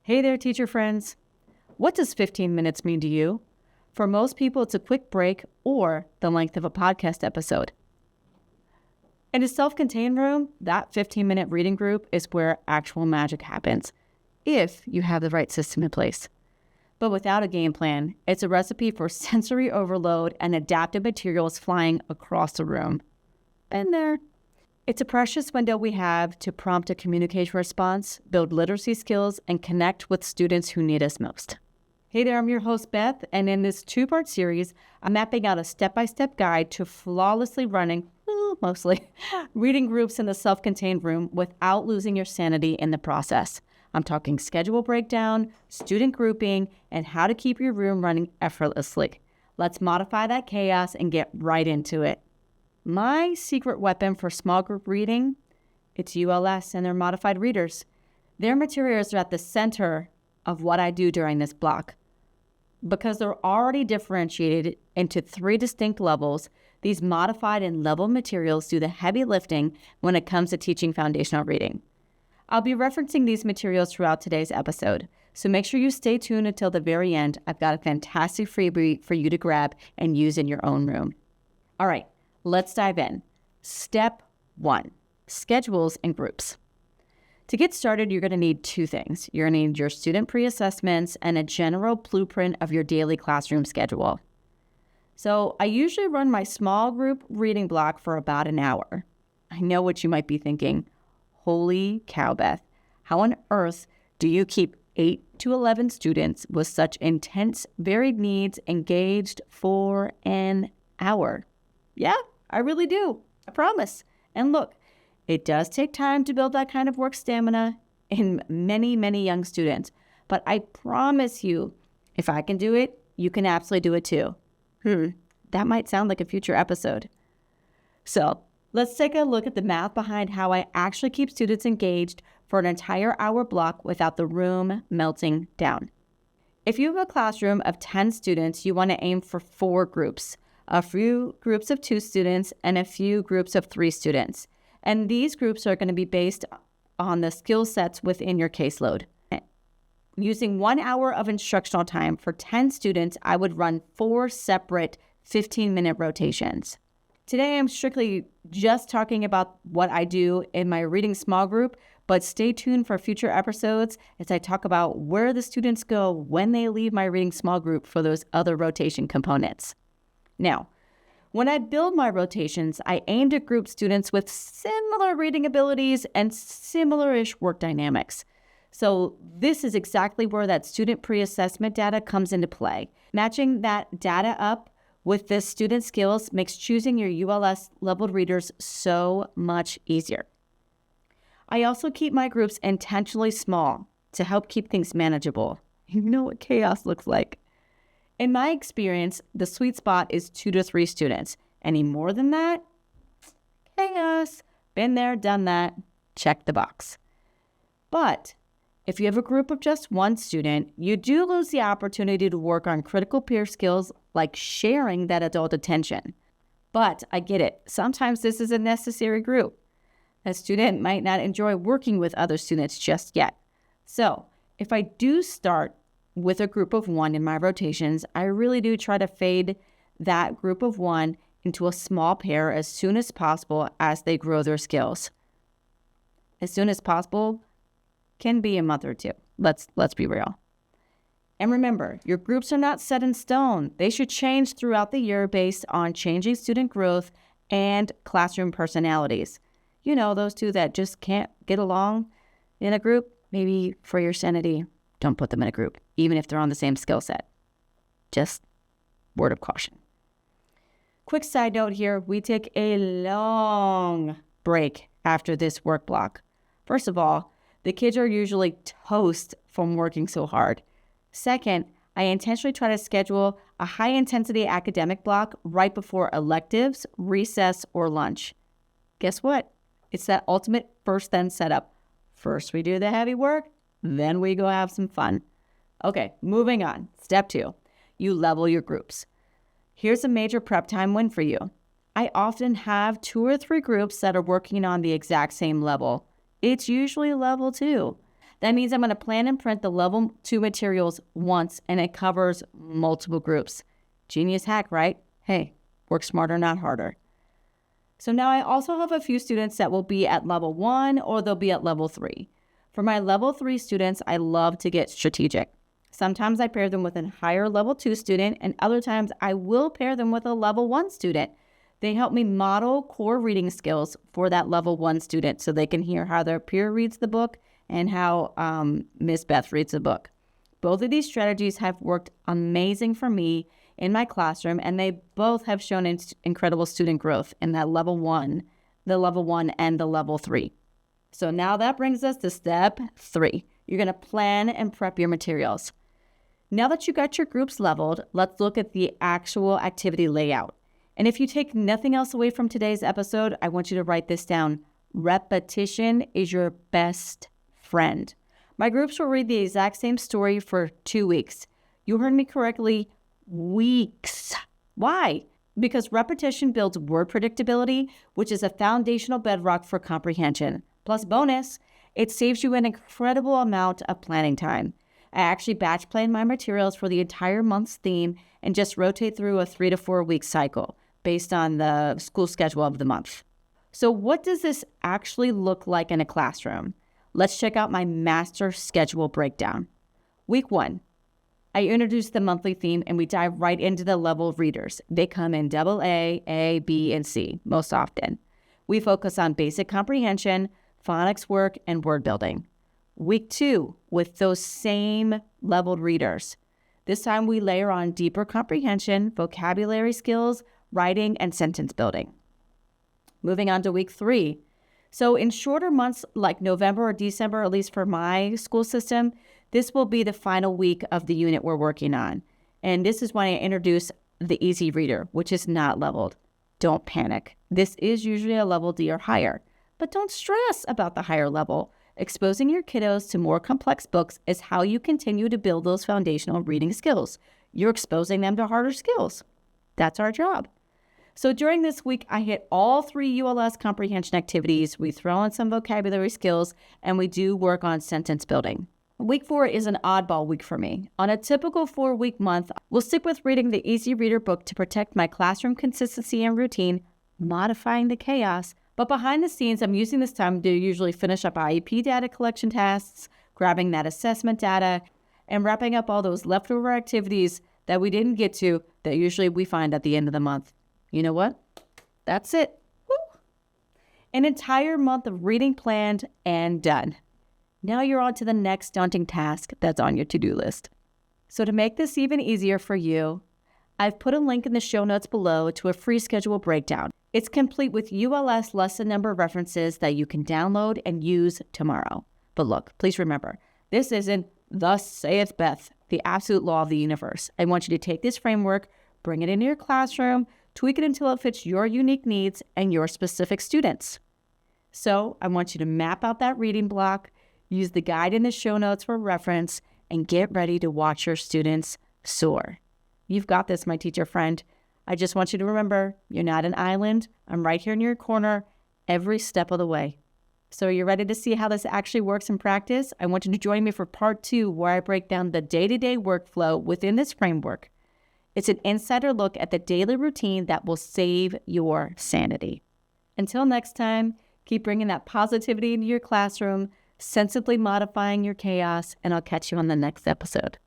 Hey there, teacher friends. What does 15 minutes mean to you? For most people, it's a quick break or the length of a podcast episode. In a self-contained room, that 15-minute reading group is where actual magic happens, if you have the right system in place. But without a game plan, it's a recipe for sensory overload and adaptive materials flying across the room. Been there. It's a precious window we have to prompt a communication response, build literacy skills, and connect with students who need us most. Hey there, I'm your host, Beth, and in this two-part series, I'm mapping out a step-by-step guide to flawlessly running, mostly, reading groups in the self-contained room without losing your sanity in the process. I'm talking schedule breakdown, student grouping, and how to keep your room running effortlessly. Let's modify that chaos and get right into it. My secret weapon for small group reading, it's ULS and their modified readers. Their materials are at the center of what I do during this block. Because they're already differentiated into 3 distinct levels, these modified and leveled materials do the heavy lifting when it comes to teaching foundational reading. I'll be referencing these materials throughout today's episode, so make sure you stay tuned until the very end. I've got a fantastic freebie for you to grab and use in your own room. All right, let's dive in. Step 1, schedules and groups. To get started, you're going to need 2 things. You're going to need your student pre-assessments and a general blueprint of your daily classroom schedule. So I usually run my small group reading block for about an hour. I know what you might be thinking. Holy cow, Beth. How on earth do you keep 8 to 11 students with such intense, varied needs engaged for an hour? Yeah, I really do. I promise. And look, it does take time to build that kind of work stamina in many, many young students. But I promise you, if I can do it, you can absolutely do it too. That might sound like a future episode. So let's take a look at the math behind how I actually keep students engaged for an entire hour block without the room melting down. If you have a classroom of 10 students, you want to aim for 4 groups, a few groups of 2 students and a few groups of 3 students. And these groups are going to be based on the skill sets within your caseload. Using 1 hour of instructional time for 10 students, I would run 4 separate 15-minute rotations. Today, I'm strictly just talking about what I do in my reading small group, but stay tuned for future episodes as I talk about where the students go when they leave my reading small group for those other rotation components. Now, when I build my rotations, I aim to group students with similar reading abilities and similar-ish work dynamics. So this is exactly where that student pre-assessment data comes into play. Matching that data up with the student skills makes choosing your ULS leveled readers so much easier. I also keep my groups intentionally small to help keep things manageable. You know what chaos looks like. In my experience, the sweet spot is 2 to 3 students. Any more than that? Chaos. Been there, done that. Check the box. But if you have a group of just 1 student, you do lose the opportunity to work on critical peer skills like sharing that adult attention. But I get it. Sometimes this is a necessary group. A student might not enjoy working with other students just yet. So if I do start with a group of 1 in my rotations, I really do try to fade that group of 1 into a small pair as soon as possible as they grow their skills. As soon as possible can be a month or 2. Let's be real. And remember, your groups are not set in stone. They should change throughout the year based on changing student growth and classroom personalities. You know, those 2 that just can't get along in a group, maybe for your sanity, don't put them in a group, even if they're on the same skill set. Just word of caution. Quick side note here, we take a long break after this work block. First of all, the kids are usually toast from working so hard. Second, I intentionally try to schedule a high-intensity academic block right before electives, recess, or lunch. Guess what? It's that ultimate first-then setup. First we do the heavy work, then we go have some fun. Okay, moving on. Step 2, you level your groups. Here's a major prep time win for you. I often have 2 or 3 groups that are working on the exact same level. It's usually level 2. That means I'm going to plan and print the level 2 materials once, and it covers multiple groups. Genius hack, right? Hey, work smarter, not harder. So now I also have a few students that will be at level 1 or they'll be at level 3. For my level 3 students, I love to get strategic. Sometimes I pair them with a higher level 2 student, and other times I will pair them with a level 1 student. They help me model core reading skills for that level 1 student so they can hear how their peer reads the book and how Miss Beth reads the book. Both of these strategies have worked amazing for me in my classroom, and they both have shown incredible student growth in that level 1, the level 1 and the level 3. So now that brings us to step 3. You're going to plan and prep your materials. Now that you got your groups leveled, let's look at the actual activity layout. And if you take nothing else away from today's episode, I want you to write this down. Repetition is your best friend. My groups will read the exact same story for 2 weeks. You heard me correctly, weeks. Why? Because repetition builds word predictability, which is a foundational bedrock for comprehension. Plus bonus, it saves you an incredible amount of planning time. I actually batch plan my materials for the entire month's theme and just rotate through a 3 to 4 week cycle based on the school schedule of the month. So what does this actually look like in a classroom? Let's check out my master schedule breakdown. Week 1, I introduce the monthly theme and we dive right into the level of readers. They come in AA, A, B, and C most often. We focus on basic comprehension, phonics work, and word building. Week 2, with those same leveled readers. This time we layer on deeper comprehension, vocabulary skills, writing, and sentence building. Moving on to week 3. So in shorter months like November or December, at least for my school system, this will be the final week of the unit we're working on. And this is when I introduce the easy reader, which is not leveled. Don't panic. This is usually a level D or higher. But don't stress about the higher level. Exposing your kiddos to more complex books is how you continue to build those foundational reading skills. You're exposing them to harder skills. That's our job. So during this week, I hit all 3 ULS comprehension activities. We throw in some vocabulary skills, and we do work on sentence building. Week 4 is an oddball week for me. On a typical 4-week month, we'll stick with reading the Easy Reader book to protect my classroom consistency and routine, modifying the chaos. But behind the scenes, I'm using this time to usually finish up IEP data collection tasks, grabbing that assessment data, and wrapping up all those leftover activities that we didn't get to that usually we find at the end of the month. You know what? That's it. Woo! An entire month of reading planned and done. Now you're on to the next daunting task that's on your to-do list. So to make this even easier for you, I've put a link in the show notes below to a free schedule breakdown. It's complete with ULS lesson number references that you can download and use tomorrow. But look, please remember, this isn't thus saith Beth, the absolute law of the universe. I want you to take this framework, bring it into your classroom, tweak it until it fits your unique needs and your specific students. So I want you to map out that reading block, use the guide in the show notes for reference, and get ready to watch your students soar. You've got this, my teacher friend. I just want you to remember, you're not an island. I'm right here in your corner every step of the way. So are you ready to see how this actually works in practice? I want you to join me for part 2, where I break down the day-to-day workflow within this framework. It's an insider look at the daily routine that will save your sanity. Until next time, keep bringing that positivity into your classroom, sensibly modifying your chaos, and I'll catch you on the next episode.